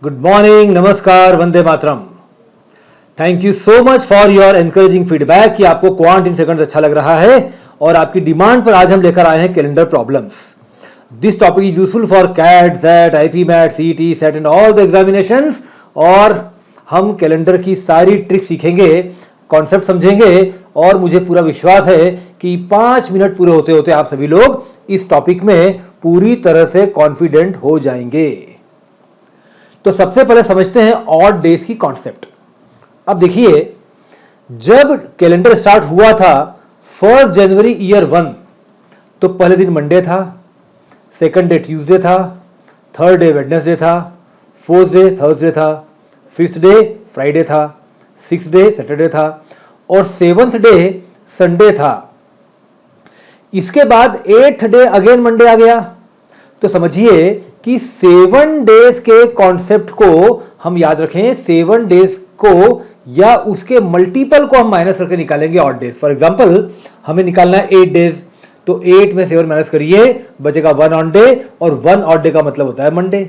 Good morning, नमस्कार, Vande Mataram. Thank you so much for your encouraging feedback कि आपको quant इन seconds अच्छा लग रहा है और आपकी डिमांड पर आज हम लेकर आए हैं calendar problems. This topic is useful for CAT, XAT, IPMAT, CET, SET and all the examinations. और हम कैलेंडर की सारी ट्रिक सीखेंगे, कॉन्सेप्ट समझेंगे और मुझे पूरा विश्वास है कि 5 मिनट पूरे होते होते आप सभी लोग इस टॉपिक में पूरी तरह से कॉन्फिडेंट हो जाएंगे। तो सबसे पहले समझते हैं ऑड डेज की कॉन्सेप्ट। अब देखिए, जब कैलेंडर स्टार्ट हुआ था 1 जनवरी ईयर 1, तो पहले दिन मंडे था, सेकंड डे ट्यूसडे था, थर्ड डे वेडनेसडे था, फोर्थ डे थर्सडे था, फिफ्थ डे फ्राइडे था, सिक्स डे सैटरडे था और सेवंथ डे संडे था। इसके बाद 8th डे अगेन मंडे आ गया। तो समझिए कि 7 डेज के कॉन्सेप्ट को हम याद रखें। 7 डेज को या उसके मल्टीपल को हम माइनस करके निकालेंगे ऑड डेज। फॉर एग्जांपल हमें निकालना है 8 डेज, तो 8 में 7 माइनस करिए, बचेगा 1 ऑन डे और 1 ऑड डे का मतलब होता है मंडे।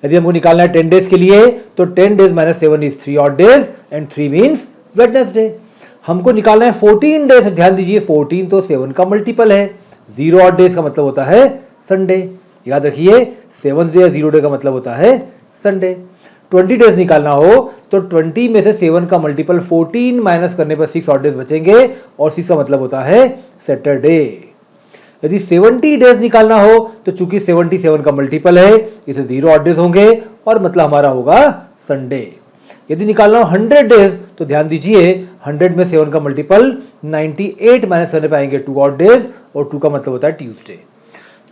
यदि हमको निकालना है 10 डेज के लिए तो 10 days minus 7 is 3 odd days and 3 means Wednesday. हमको निकालना है 14 डेज, ध्यान दीजिए 14 तो 7 का मल्टीपल है। 0 ऑड डेज का मतलब होता है संडे। याद रखिए 7th डे या 0 डे का मतलब होता है संडे। 20 डेज निकालना हो तो 20 में से 7 का मल्टीपल 14 माइनस करने पर 6 ऑड डेज बचेंगे और 6 का मतलब होता है सैटरडे। यदि 70 डेज निकालना हो तो चूंकि 77 का मल्टीपल है, इसे 0 ऑड डेज होंगे और मतलब हमारा होगा संडे। यदि निकालना हो 100 डेज तो ध्यान दीजिए 100 में 7 का मल्टीपल 98 माइनस करने पाएंगे 2 ऑड डेज और 2 का मतलब होता है ट्यूसडे।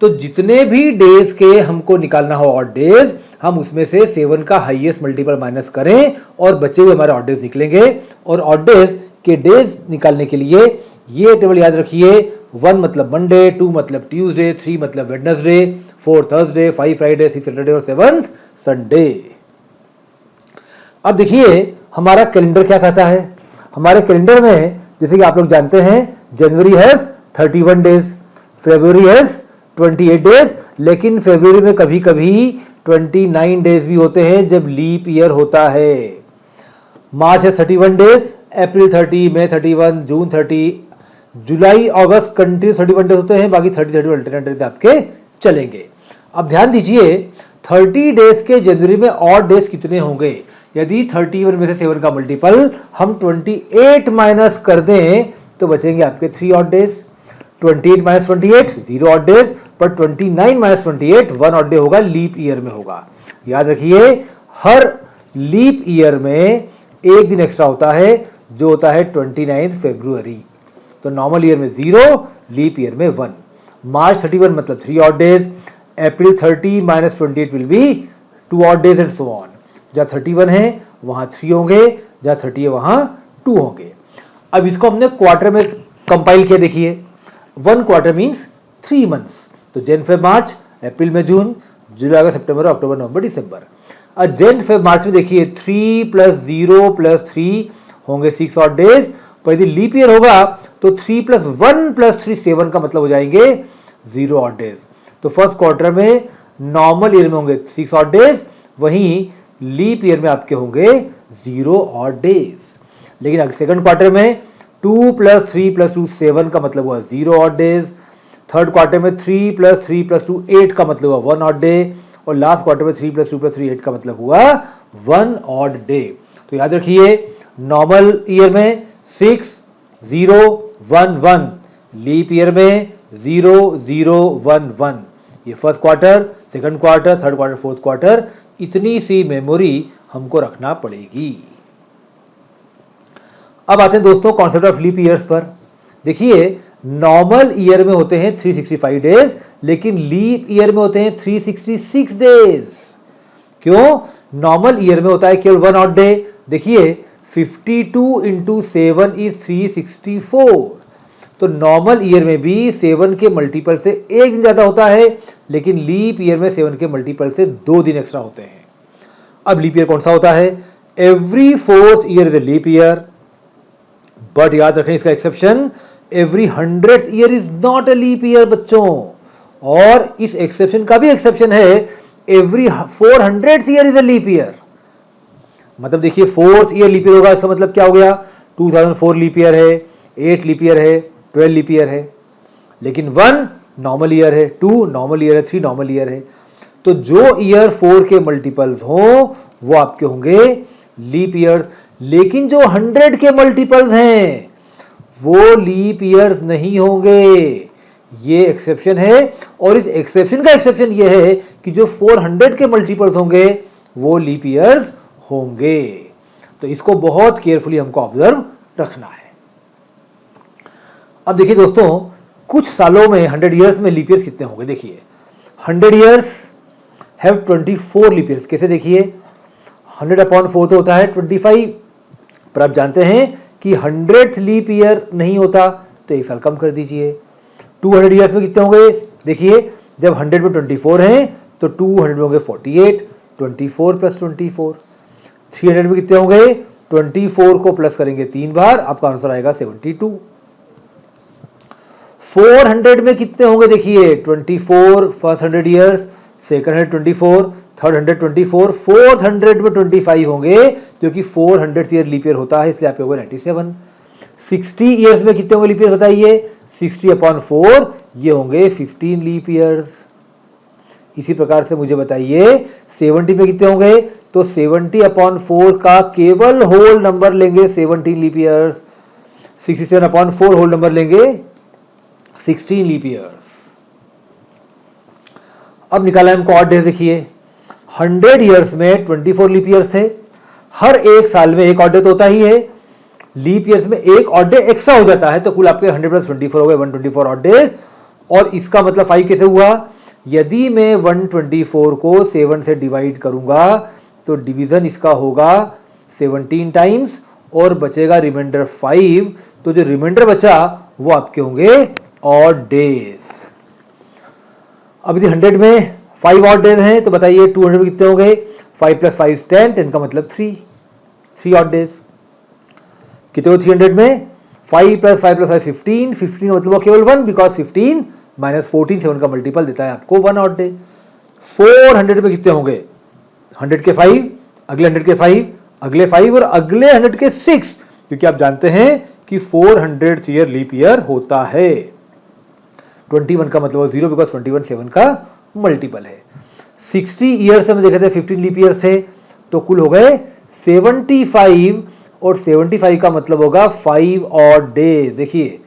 तो जितने भी डेज के हमको निकालना हो ऑड डेज, हम उसमें से 7 का हाईएस्ट मल्टीपल माइनस करें और बचे हुए हमारे ऑड डेज निकलेंगे। और ऑड डेज के डेज निकालने के लिए ये टेबल याद रखिए। 1 मतलब मंडे, 2 मतलब ट्यूसडे, 3 मतलब वेडनेसडे, 4 थर्सडे, 5 फ्राइडे, 6 सैटरडे और 7th संडे। अब देखिए हमारा कैलेंडर क्या कहता है। हमारे कैलेंडर में जैसे कि आप लोग जानते हैं January has 31 days, February has 28 days, लेकिन फरवरी में कभी कभी 29 डेज भी होते हैं जब लीप ईयर होता है। मार्च है 31 डेज, अप्रैल 30, मई 31, जून 30, जुलाई अगस्त कंटिन्यू 31 डेज होते हैं, बाकी 30 अल्टरनेट डेज आपके चलेंगे। अब ध्यान दीजिए 30 डेज के जनवरी में ऑड डेज कितने होंगे। यदि 31 में से 7 का मल्टीपल हम 28 माइनस कर दें तो बचेंगे आपके 3 odd days. 28 minus 28 0 odd days, पर 29 माइनस 28 1 ऑड डे होगा, लीप ईयर में होगा। याद रखिए हर लीप ईयर में एक दिन एक्स्ट्रा होता है जो होता है 29 फरवरी। तो नॉर्मल ईयर में 0, लीप ईयर में 1। मार्च 31 मतलब 3 odd days, April 30 minus 28 will be 2 odd days and so on. जहां 31 है वहां 3 होंगे, जहां 30 है वहां 2 होंगे। अब इसको हमने क्वार्टर में कंपाइल किया। देखिए 1 क्वार्टर मीन्स 3 मंथ्स। तो जन फेब मार्च, अप्रैल में जून, जुलाई अगस्त सितंबर अक्टूबर नवंबर दिसंबर। अब जन फेब मार्च में देखिए 3 + 0 + 3 होंगे 6 ऑड डेज, पर यदि लीप ईयर होगा तो 3 + 1 + 3 7 का मतलब हो जाएंगे 0 ऑड डेज। तो फर्स्ट क्वार्टर में नॉर्मल ईयर में होंगे 6 ऑड डेज, वहीं लीप ईयर में आपके होंगे 0 ऑड डेज। लेकिन अगर सेकंड क्वार्टर में 2 + 3 + 2 7 का मतलब हुआ 0 ऑड डेज। थर्ड क्वार्टर में 3 + 3 + 2 8 का मतलब हुआ 1 ऑड डे। और लास्ट क्वार्टर में 3 + 2 + 3 8 का मतलब हुआ 1 ऑड डे। तो याद रखिए नॉर्मल ईयर में 6 0 1 1, लीप ईयर में 0 0 1 1। ये first quarter, second quarter, third quarter, fourth quarter, इतनी सी मेमोरी हमको रखना पड़ेगी। अब आते हैं दोस्तों कॉन्सेप्ट ऑफ लीप ईयर्स पर। देखिए नॉर्मल ईयर में होते हैं 365 डेज, लेकिन लीप ईयर में होते हैं 366 डेज। क्यों? नॉर्मल ईयर में होता है केवल 1 ऑड डे। देखिए 52 × 7 इज 364। तो नॉर्मल ईयर में भी 7 के मल्टीपल से एक दिन ज्यादा होता है, लेकिन लीप ईयर में 7 के मल्टीपल से 2 दिन एक्स्ट्रा होते हैं। अब लीप ईयर कौन सा होता है? Every 4th year is a leap year, but याद रखें इसका exception, every 100th year is not a leap year बच्चों। और इस एक्सेप्शन का भी एक्सेप्शन है every 400th year is a leap year. मतलब देखिए 4th ईयर लीप ईयर होगा, इसका मतलब क्या हो गया, 2004 लीप ईयर है, 8 लीप ईयर है, 12 लीप ईयर है। लेकिन 1 नॉर्मल ईयर है, 2 नॉर्मल ईयर है, 3 नॉर्मल ईयर है। तो जो ईयर 4 के मल्टीपल्स हो वो आपके होंगे लीप ईयर्स। लेकिन जो 100 के मल्टीपल्स हैं वो लीप ईयर्स नहीं होंगे। ये एक्सेप्शन है, और इस एक्सेप्शन का एक्सेप्शन ये है कि जो 400 के मल्टीपल्स होंगे वो लीप ईयर्स होंगे। तो इसको बहुत केयरफुली हमको ऑब्जर्व रखना है। अब देखिए दोस्तों, कुछ सालों में 100 ईयर्स में लीप ईयर्स कितने होंगे। देखिए 100 ईयर्स हैव 24 लीप ईयर्स। कैसे देखिए, 100/4 तो होता है 25, पर आप जानते हैं कि 100th लीप ईयर नहीं होता, तो एक साल कम कर दीजिए। 200 ईयर्स में कितने होंगे, देखिए जब 100 में 24 हैं तो 200 में होंगे 48, 24 + 24। 300 में कितने होंगे, 24 को प्लस करेंगे 3 बार, आपका आंसर आएगा 72। 400 में कितने होंगे, देखिए 24 first 100 years, second 124, third 124, fourth 100 में 25 होंगे, क्योंकि 400th ईयर लीप ईयर होता है, इसलिए आप होगा 97। 60 ईयर्स में कितने होंगे लीप ईयर बताइए, 60/4 ये होंगे 15 लीप ईयर्स। इसी प्रकार से मुझे बताइए 70 में कितने होंगे, तो 70/4 का केवल होल नंबर लेंगे 17 लीप ईयर्स। 67/4 होल नंबर लेंगे 16 लीप ईयर्स। अब निकाला हमको ऑड डेज। देखिए 100 ईयर्स में 24 लीप ईयर्स थे, हर एक साल में एक ऑड डे तो होता ही है, लीप ईयर्स में एक ऑड डे एक्स्ट्रा हो जाता है, तो कुल आपके 100 + 24 हो गए 124 ऑड डेज। और इसका मतलब 5 कैसे हुआ, यदि मैं 124 को 7 से डिवाइड करूंगा तो डिवीजन इसका होगा 17 टाइम्स, और बचेगा रिमाइंडर 5। तो जो रिमाइंडर बचा वो आपके होंगे ऑड डेज। अब यदि 100 में 5 ऑड डेज हैं तो बताइए 200 में कितने हो गए, 5 + 5 10, 10 का मतलब 3 ऑड डेज। कितने हो 300 में, 5 + 5 + 5 15, 15 का मतलब केवल 1, बिकॉज 15 - 14 7 का मल्टीपल देता है आपको 1 ऑड डे। 400 में कितने होंगे, 100 के 5, अगले 100 के 5, अगले 5 और अगले 100 के 6, क्योंकि आप जानते हैं कि 400th ईयर लीप ईयर होता है। 21 का मतलब 0, बिकॉज 21 7 का मल्टीपल है। 60 ईयर्स में देखे थे 15 लीप ईयर्स थे, तो कुल हो गए 75, और 75 का मतलब होगा 5 ऑड डेज। देखिए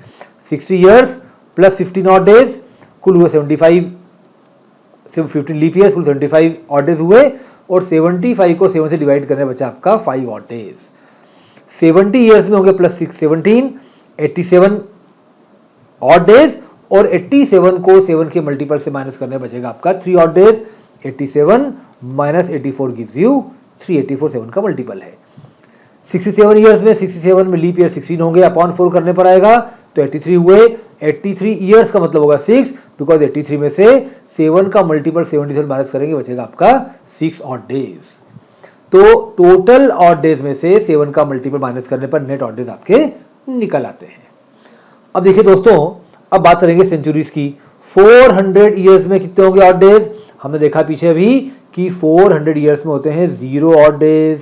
60 ईयर्स प्लस 15 ऑड डेज, कुल हुए 75, 15 लीप ईयर्स कुल 75 ऑड डेज हुए, और 75 को 7 से डिवाइड करने बचा आपका 5 ऑड डेज। 70 ईयर्स में होंगे प्लस 6 17, 87 ऑड डेज, और 87 को 7 के मल्टीपल से माइनस करने बचेगा आपका 3 ऑड डेज। 87 - 84 गिव्स यू 384, 7 का मल्टीपल है। 67 ईयर्स में 67 में लीप ईयर 16 होंगे, अपॉन 4 करने पर आएगा तो 83 हुए। 83 ईयर्स का मतलब होगा 6, बिकॉज 83 में से 7 का मल्टीपल 77 माइनस करेंगे, बचेगा आपका 6 ऑड डेज। तो टोटल ऑड डेज में से 7 का मल्टीपल माइनस करने पर नेट ऑड डेज आपके निकल आते हैं। अब देखिए दोस्तों, अब बात करेंगे सेंचुरीज की। 400 ईयर्स में कितने होंगे ऑड डेज, हमने देखा पीछे अभी कि 400 ईयर्स में होते हैं 0 ऑड डेज।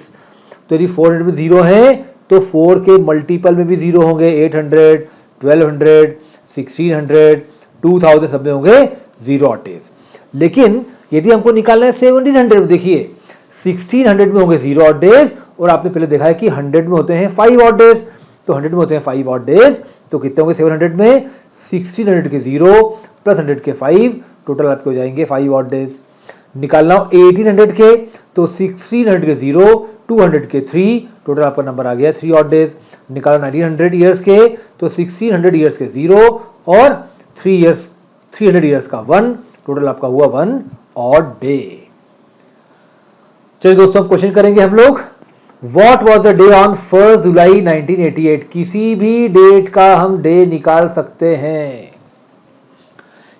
तो यदि 400 में 0 है तो 4 के मल्टीपल में भी 0 होंगे, 800, 1200, 1600, 2000 सब में होंगे 0 ऑड डेज। लेकिन यदि हमको निकालना है 1700 में, देखिए 1600 में होंगे 0 ऑड डेज, और आपने पहले देखा है कि 100 में होते हैं 5 ऑड डेज, तो 100 में होते हैं 5 ऑड डेज, तो कितने होंगे 700 में, 1600 के 0 प्लस 100 के 5, टोटल आपके हो जाएंगे 5 ऑड डेज। निकालना हो 1800 के, तो 1600 के 0, 200 के 3, टोटल आपका नंबर आ गया 3 ऑड डेज। निकालना 1900 ईयर्स के, तो 1600 ईयर्स के 0 और 300 ईयर्स का 1, टोटल आपका हुआ 1 ऑड डे। चलिए दोस्तों, अब क्वेश्चन करेंगे हम लोग। What was the day on 1 जुलाई 1988? किसी भी डेट का हम डे निकाल सकते हैं।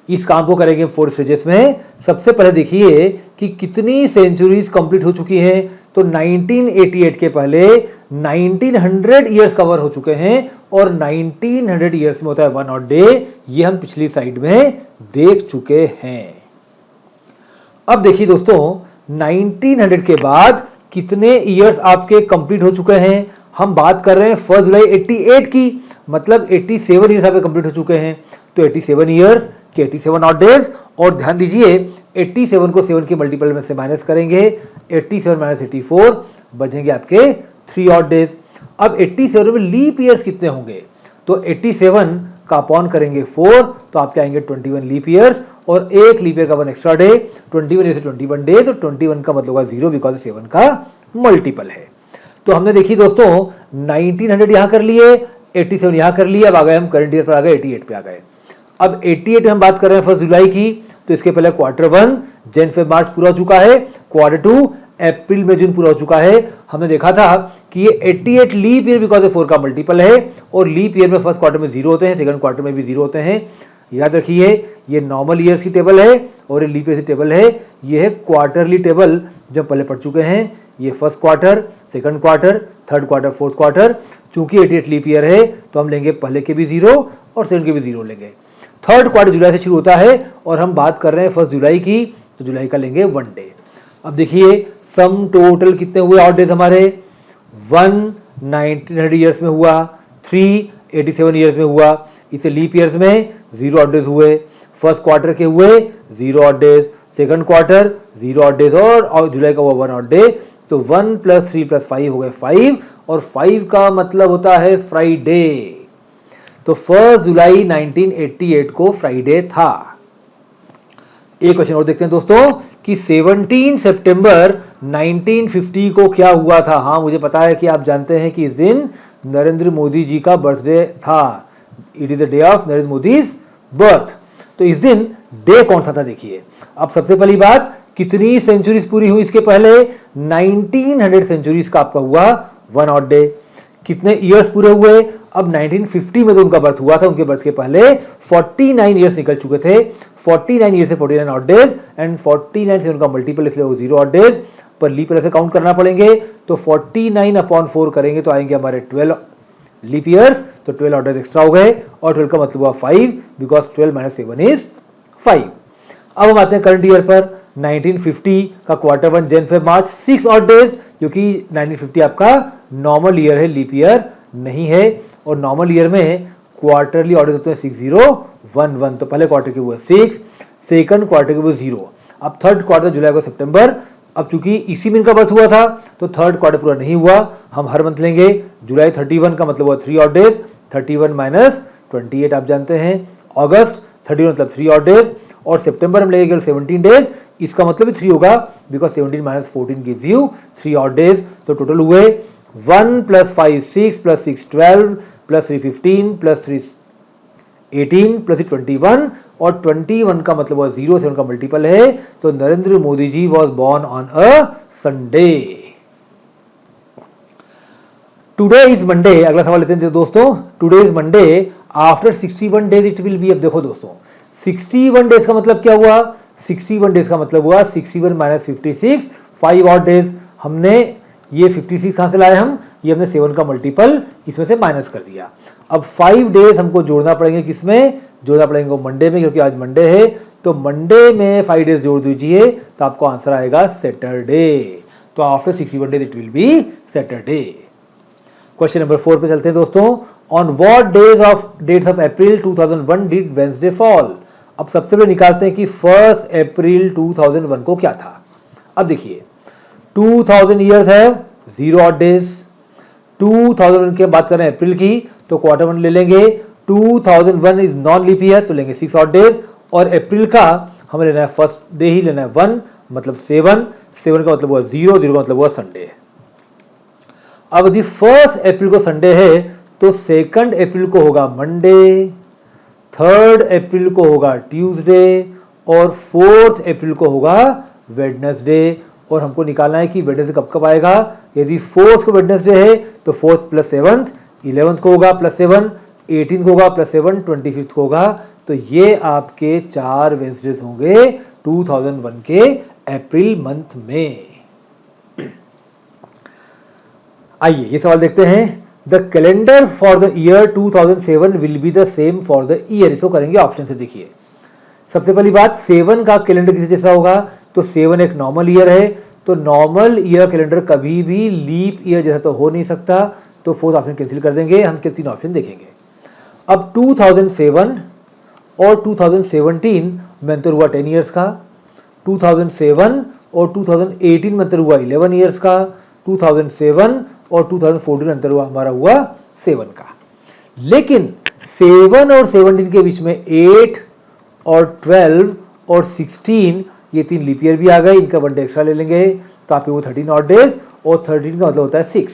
इस काम को करेंगे 4 स्टेजेस में। सबसे पहले देखिए कि कितनी सेंचुरीज कंप्लीट हो चुकी हैं। तो 1988 के पहले 1900 ईयर्स कवर हो चुके हैं, और 1900 ईयर्स में होता है 1 ऑड डे। ये हम पिछली स्लाइड में देख चुके हैं। अब देखिए दोस्तों 1900 के बाद कितने ईयर्स आपके कंप्लीट हो चुके हैं। हम बात कर रहे हैं 1 जुलाई 88 की, मतलब 87 ईयर्स आपके कंप्लीट हो चुके हैं। तो 87 ईयर्स के 87 ऑड डेज, और ध्यान दीजिए 87 को 7 के मल्टीपल में से माइनस करेंगे, 87 माइनस 84 बचेंगे आपके 3 ऑड डेज। अब 87 में लीप ईयर्स कितने होंगे, तो 87 का अपॉन करेंगे 4, तो आपके आएंगे 21 लीप ईयर्स, और एक लीप ईयर का 1 एक्स्ट्रा डे, 21 से 21 डेज, और 21 का मतलब होगा 0 बिकॉज 7 का मल्टीपल है। तो हमने देखी दोस्तों 1900 यहां कर लिए, 87 यहां कर लिए, अब आ गए हम करंट ईयर पर आ गए, 88 पे आ गए। अब 88 में हम बात कर रहे हैं 1 जुलाई की, तो इसके पहले क्वार्टर 1 जन फेब मार्च पूरा हो चुका है, क्वार्टर 2 अप्रैल में जून पूरा हो चुका है। हमने देखा था कि ये 88 लीप ईयर बिकॉज 4 का मल्टीपल है, और लीप ईयर में फर्स्ट क्वार्टर में 0 होते हैं, सेकंड क्वार्टर में भी 0 होते हैं। याद रखिए ये नॉर्मल ईयर्स की टेबल है और ये लीप ईयर की टेबल है। ये है क्वार्टरली टेबल जो पहले पढ़ चुके हैं। ये first quarter, second quarter, third quarter, fourth quarter. चूंकि 88 लीप ईयर है तो हम लेंगे पहले के भी 0 और सेकंड के भी 0 लेंगे। थर्ड क्वार्टर जुलाई से शुरू होता है और हम बात कर रहे हैं 1 जुलाई की, तो जुलाई का लेंगे 1 डे। अब देखिए सम टोटल कितने हुए ऑड डेज हमारे, 1 1900 ईयर्स में हुआ, 3 87 ईयर्स में हुआ, इसे लीप ईयर्स में 0 ऑड डेज हुए। फर्स्ट क्वार्टर के हुए 0 odd days, second quarter 0 odd days, और जुलाई का हुआ 1 ऑड डे। तो 1 + 3 + 5 हो गए 5, और 5 का मतलब होता है फ्राइडे। तो 1 जुलाई 1988 को फ्राइडे था। एक क्वेश्चन और देखते हैं दोस्तों कि 17 सितंबर 1950 को क्या हुआ था। हाँ मुझे पता है कि आप जानते हैं कि इस दिन नरेंद्र मोदी जी का बर्थडे था। It is the day of Narendra Modi's birth. तो इस दिन डे कौन सा था देखिए। अब सबसे पहली बात, कितनी सेंचुरीज पूरी हुई इसके पहले, 1900 सेंचुरीज का आपका हुआ 1 ऑड डे। कितने ईयर्स पूरे हुए, अब 1950 में तो उनका बर्थ हुआ था, उनके बर्थ के पहले 49 ईयर्स निकल चुके थे। 49 ईयर से 49 ऑड डेज, एंड 49 से उनका मल्टीपल इसलिए वो 0 ऑड डेज, पर लीप ईयर से काउंट करना पड़ेंगे। तो 49/4 करेंगे तो आएंगे हमारे 12 लीप ईयर्स, तो 12 ऑड डेज एक्स्ट्रा हो गए, और 12 का मतलब हुआ 5 बिकॉज 12 - 7 इज 5। अब हम आते हैं करंट ईयर पर। 1950 का क्वार्टर 1 जन फेब मार्च 6 ऑड डेज, क्योंकि 1950 आपका नॉर्मल ईयर है, लीप ईयर नहीं है, और नॉर्मल ईयर में क्वार्टरली ऑर्डर होते हैं 6011। तो पहले क्वार्टर के हुए 6, सेकंड क्वार्टर के हुए 0। अब थर्ड क्वार्टर जुलाई को सितंबर, अब चूंकि इसी में इनका बर्थ हुआ था तो थर्ड क्वार्टर पूरा नहीं हुआ, हम हर मंथ लेंगे। जुलाई 31 का मतलब हुआ 3 ऑड डेज, 31 - 28 आप जानते हैं। अगस्त 31 मतलब 3 ऑड डेज, और सितंबर हम लेंगे 17 डेज, इसका मतलब भी 3 होगा because 17 - 14 gives you 3 odd days. तो टोटल हुए 1 + 5 6 + 6 12 + 3 15 + 3 18 + 21, और 21 का मतलब हुआ 0, 7 का मल्टीपल है। तो Narendra Modi ji was born on a Sunday. Today is Monday. अगला सवाल लेते हैं दोस्तों, today is Monday after 61 days it will be. अब देखो दोस्तों 61 डेज का मतलब क्या हुआ, 61 डेज का मतलब हुआ 61 - 56 5 ऑड डेज। हमने ये 56 कहां से लाए हम, ये हमने 7 का मल्टीपल इसमें से माइनस कर दिया। अब 5 डेज हमको जोड़ना पड़ेंगे, किसमें जोड़ना पड़ेंगे, मंडे में, क्योंकि आज मंडे है। तो मंडे में 5 डेज जोड़ दीजिए तो आपको आंसर आएगा सैटरडे। तो after 61 days it will be Saturday. Question number 4 पे चलते हैं दोस्तों। On what dates of April 2001 did Wednesday fall. अब सबसे पहले निकालते हैं कि 1 अप्रैल 2001 को क्या था। अब देखिए 2000 ईयर्स है, 0 ऑड डेज। 2001 की बात करें अप्रैल की, तो क्वार्टर 1 ले लेंगे। 2001 इज नॉन लीप ईयर, तो लेंगे 6 ऑड डेज, और अप्रैल का हमें लेना है फर्स्ट डे ही लेना है 1 मतलब 7, 7 का मतलब हुआ 0, 0 का मतलब हुआ संडे। अब यदि 1 अप्रैल को संडे है तो 2 अप्रैल को होगा मंडे, 3 अप्रैल को होगा ट्यूसडे, और 4 अप्रैल को होगा वेडनेसडे। और हमको निकालना है कि वेडनेसडे कब कब आएगा। यदि 4 को वेडनेसडे है तो 4 + 7 11 को होगा +7, 18 को होगा +7, 25 को होगा। तो ये आपके 4 वेडनेसडेज होंगे 2001 के अप्रैल मंथ में। आइए ये सवाल देखते हैं। The calendar for the year 2007 will be the same for the year. इसको करेंगे ऑप्शन से। देखिए सबसे पहली बात, 7 का कैलेंडर किस जैसा होगा, तो 7 एक नॉर्मल ईयर है, तो नॉर्मल ईयर कैलेंडर कभी भी लीप ईयर जैसा तो हो नहीं सकता, तो फोर्थ ऑप्शन कैंसिल कर देंगे, हम केवल 3 ऑप्शन देखेंगे। अब 2007 और 2017 में अंतर हुआ 10 ईयर्स का, 2007 और 2018 में अंतर हुआ 11 ईयर्स का, 2007 और 2014 अंतर हुआ हमारा हुआ 7 का। लेकिन 7 और 17 के बीच में 8 और 12 और 16 ये 3 लीप ईयर भी आ गए, इनका 1 डे एक्स्ट्रा ले लेंगे तो आपके वो 13 ऑड डेज, और 13 का मतलब होता है 6।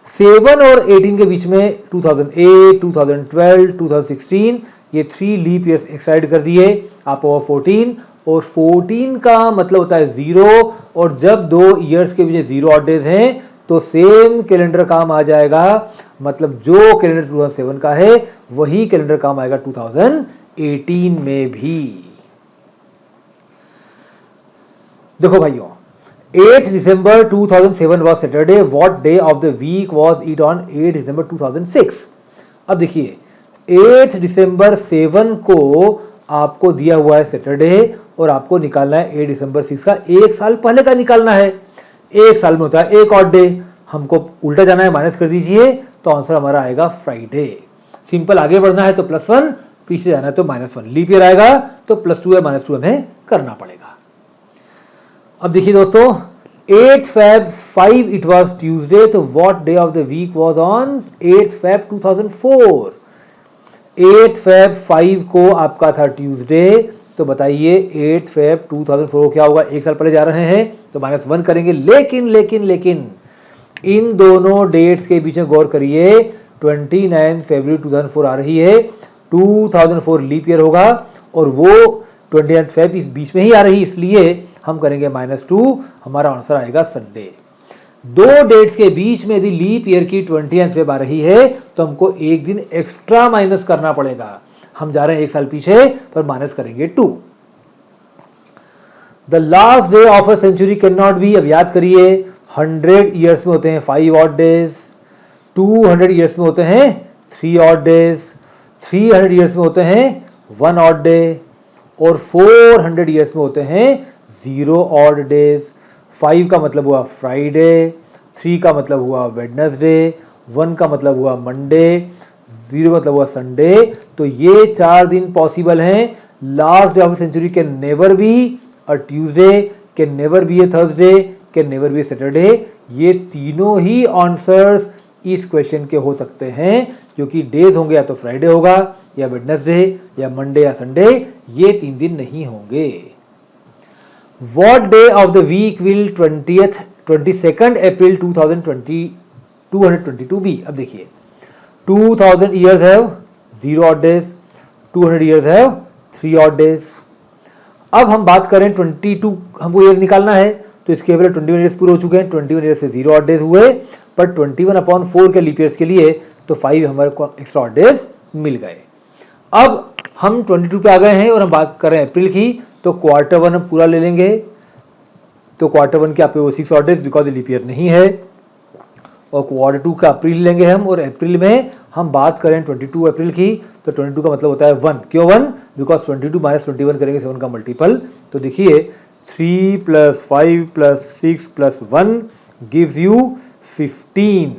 7 और 18 के बीच में 2008, 2012, 2016 ये 3 लीप ईयर्स एक्स्ट्रा कर दिए, आपको 14, और 14 का मतलब होता है 0, और जब 2 ईयर्स के बीच 0 ऑड डेज हैं तो सेम कैलेंडर काम आ जाएगा, मतलब जो कैलेंडर 2007 का है वही कैलेंडर काम आएगा 2018 में भी। देखो भाइयों, 8 December 2007 was Saturday. What day of the week was it on 8 December 2006? अब देखिए 8 December 7 को आपको दिया हुआ है सैटरडे, और आपको निकालना है 8 December 6 का एक साल पहले का निकालना है। एक साल में होता है एक ऑड डे, हमको उल्टा जाना है, माइनस कर दीजिए, तो आंसर हमारा आएगा फ्राइडे। सिंपल, आगे बढ़ना है तो +1, पीछे जाना है तो -1, लीप ईयर आएगा तो +2 या -2 हमें करना पड़ेगा। अब देखिए दोस्तों, 8 Feb 5 इट वाज ट्यूसडे, तो what day of the week was on 8 Feb 2004? 8 Feb 5 को आपका था ट्यूसडे, तो बताइए 8 Feb 2004 क्या होगा? एक साल पहले जा रहे हैं तो -1 करेंगे। लेकिन इन दोनों डेट्स के बीच में गौर करिए, 29 फरवरी 2004 आ रही है, 2004 लीप ईयर होगा, और वो 29 फेब इस बीच में ही आ रही, इसलिए हम करेंगे -2, हमारा आंसर आएगा संडे। दो डेट्स के बीच में यदि लीप ईयर की 29 फेब आ रही है तो हमको एक दिन एक्स्ट्रा माइनस करना पड़ेगा। हम जा रहे हैं एक साल पीछे, पर माइनस करेंगे 2। The last day of a century can not be, अब याद करिए 100 ईयर्स में होते हैं 5 ऑड डेज, 200 ईयर्स में होते हैं 3 ऑड डेज, 300 ईयर्स में होते हैं 1 ऑड डे, और 400 ईयर्स में होते हैं 0 ऑड डेज। 5 का मतलब हुआ फ्राइडे, 3 का मतलब हुआ वेडनेसडे, 1 का मतलब हुआ मंडे, 0 मतलब हुआ संडे। तो ये 4 दिन पॉसिबल हैं। Last day of century can never be a Tuesday, can never be a Thursday, can never be Saturday. ये तीनों ही आंसर्स इस क्वेश्चन के हो सकते हैं, क्योंकि डेज होंगे या तो फ्राइडे होगा, या वेडनेसडे, या मंडे, या संडे, ये 3 दिन नहीं होंगे। What day of the week will 22nd April 222 be? अब देखिए 2000 years have 0 odd days, 200 years have 3 odd days। अब हम बात करें 22, हमको ईयर निकालना है, तो इसके पहले 21 ईयर्स पूरे हो चुके हैं, 21 ईयर्स से 0 ऑड डेज हुए, पर 21/4 के लीप ईयर्स के लिए तो 5 हमारे को एक्स्ट्रा ऑड डेज मिल गए। अब हम 22 पे आ गए हैं और हम बात कर रहे हैं अप्रैल की, तो क्वार्टर 1 हम पूरा ले लेंगे, तो क्वार्टर 1 के आपके वो 6 odd days because leap year नहीं है, और क्वार्टर 2 का अप्रैल लेंगे हम, और अप्रैल में हम बात करें 22 अप्रैल की, तो 22 का मतलब होता है 1। क्यों 1? बिकॉज 22 - 21 करेंगे 7 का मल्टीपल, तो देखिए 3 + 5 + 6 + 1 गिव्स यू 15,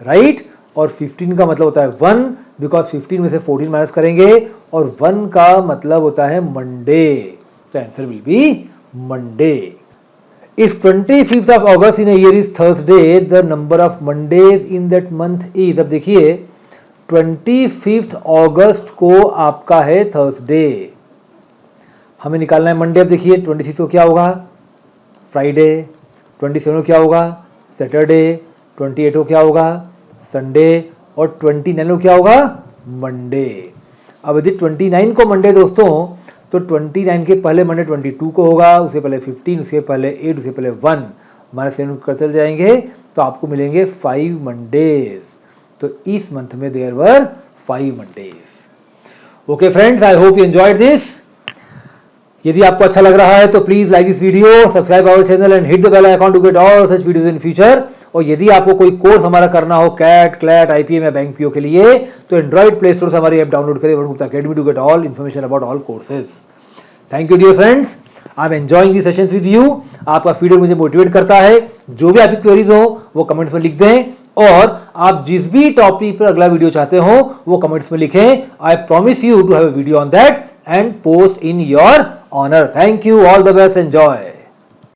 राइट। और 15 का मतलब होता है 1, बिकॉज 15 में से 14 माइनस करेंगे, और 1 का मतलब होता है मंडे, तो answer will be Monday. If 25th of August in a year is Thursday, the number of Mondays in that month is, अब देखिए 25th अगस्त को आपका है थर्सडे, हमें निकालना है मंडे। अब देखिए 26 को क्या होगा? फ्राइडे, 27 को क्या होगा? सैटरडे, 28 को क्या होगा? संडे, और 29 को क्या होगा? मंडे। अब यदि 29 को मंडे दोस्तों, तो 29 के पहले मंडे 22 को होगा, उसके पहले 15, उसके पहले 8, उसके पहले 1, हमारे 7 करते जाएंगे, तो आपको मिलेंगे 5 मंडेज। तो इस मंथ में there were 5 Mondays. Okay friends, I hope you enjoyed this. यदि आपको अच्छा लग रहा है तो please like this video, subscribe our channel and hit the bell icon to get all such videos in future. और यदि आपको कोई कोर्स हमारा करना हो कैट, क्लैट, आईपीएम या बैंक पीओ के लिए, तो एंड्रॉइड प्ले स्टोर से हमारी ऐप डाउनलोड करें Varun Gupta academy to get all information about all courses. Thank you dear friends. I am enjoying the sessions with you. आपका फीडबैक मुझे मोटिवेट करता है। जो भी आपकी क्वेरीज हो वो कमेंट्स में लिख दें, और आप जिस भी टॉपिक पर अगला वीडियो चाहते हो वो कमेंट्स में लिखें। I promise you to have a video on that and post in your honour. Thank you, all the best, enjoy.